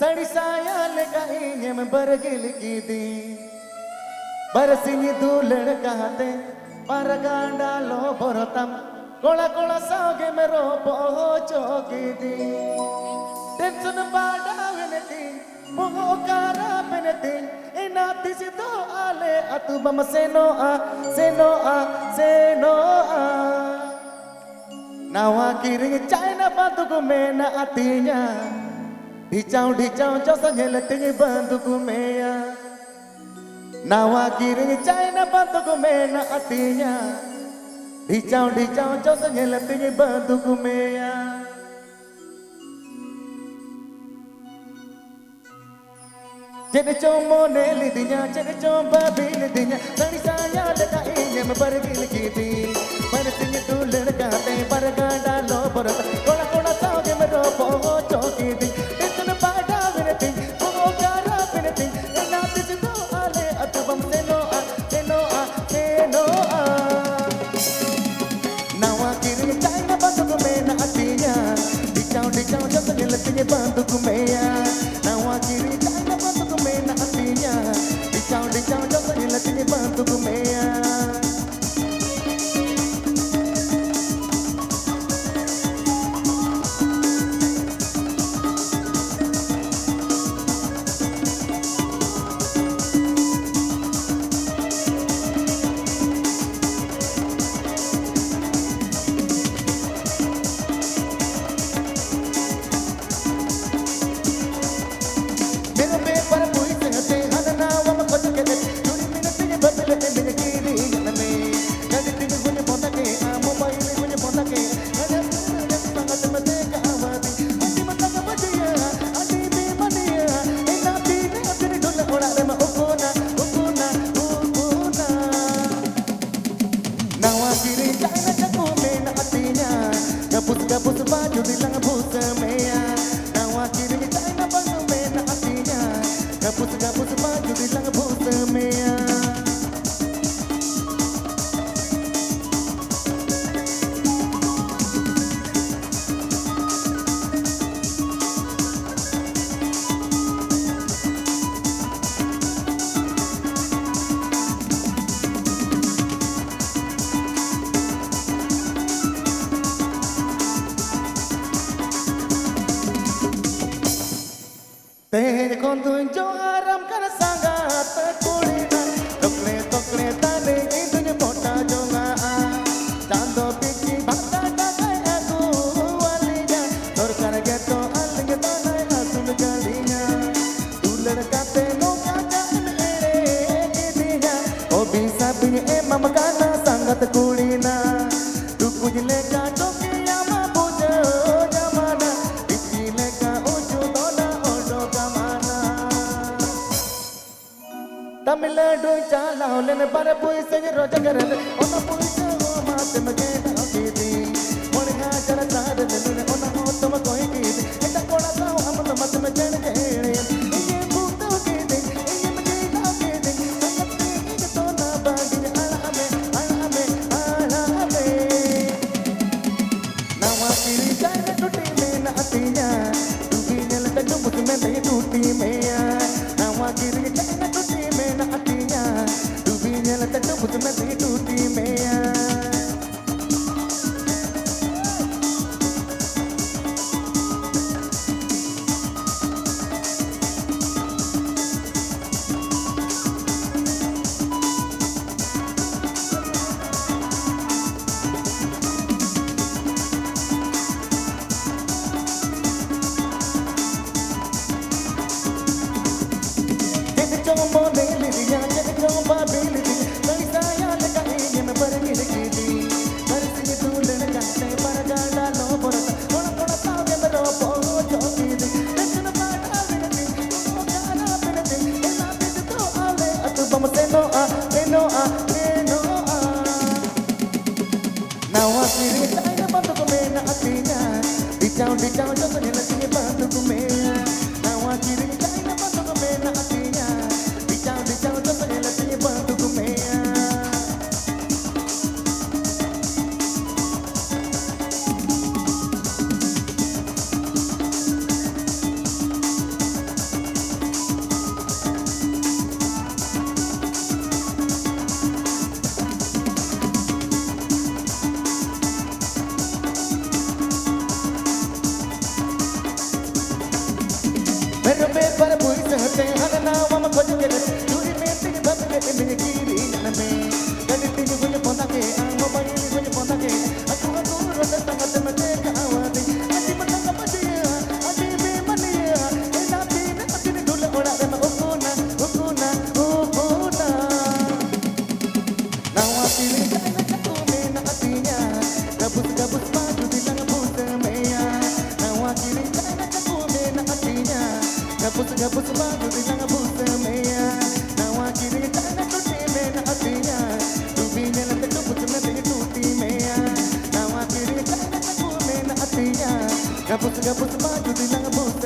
Sari saya lega ingin bergil kidi Bersini dulen kahate Paraganda lo borotam Kola kola sauge mero poho kidi Tension pada veneti Poho kara peneti Inati sido ale atu bam seno a Nawa kiring China bantu mena atinya Dicau josa nyeleting bantu meya Nawa kiring China bantu mena atinya Dicau josa nyeleting bantu meya Jadi cuma nelidinya, jadi coba bilidinya Sari saya lega ingin bergil kidi Parisinya tulen kate, paraganda lo borota Kola sauge meropo ojo kidi Itu pada veneti, poho kara veneti Enati situ ale, atubam seno a Nawa kiri China bantu kumena atinya Dicau josa nyeletinya bantu kumeya Nawa kiri China bantu kumena atinya Dicau josa nyeletinya bantu kumeya Gabus baju bilang busa meya Nawa kiri China bantu mena atinya Gabus baju bilang busa meya Teh kontuin jo aram kar sangat kulina Tokle tane idunya mota jonga Tando piki bata dagai aku walinya Tor kar geto aling tanai asun galinya Tulen kate no kata ere kidinya O bisa punya emam kana sangat kulina Duku jeleka toki ama puja jamana Iti leka uju dona Tamilnadu chalao len para puise roja karan ona puise o mat mage kidi mone ha jara tar len ona ho tum koi kidi eta kola sao am to mat me chen kede ye buto kidi ye mage na kidi sakte ke to na bagi ala ame nawa kiri jai tuti me na atinya tubi nel ta jumut me me tuti me ya nawa kiri jai na tuti me na atinya tubi nel ta jumut me me tuti me ya Dicau josa nyeletinya bantu kumea Nawa kiri China bantu kumena atinya Dicau josa nyeletinya bantu kumea get it. Do it, man, think about it, and then you keep it in the man. Got it, think you're going to put that game. I'm mobile, you're going to put that game. I do a good run, that's not the mistake. I want it. I see my tongue up a dear. I see me money. And I didn't do it. Ora, I'm Okuna, Okuna, Okuna. Now I feel it. I'm na atinya. Gabus, gabus, maju di lang pusa maya. Now I feel it. I'm na atinya. Gabus, gabus, maju di lang pusa maya. Now I feel it. I'm na atinya. Tubi niya lang tapos na tingin tuti maya. Now I feel it. I'm na atinya. Gabus, gabus, maju di lang pusa.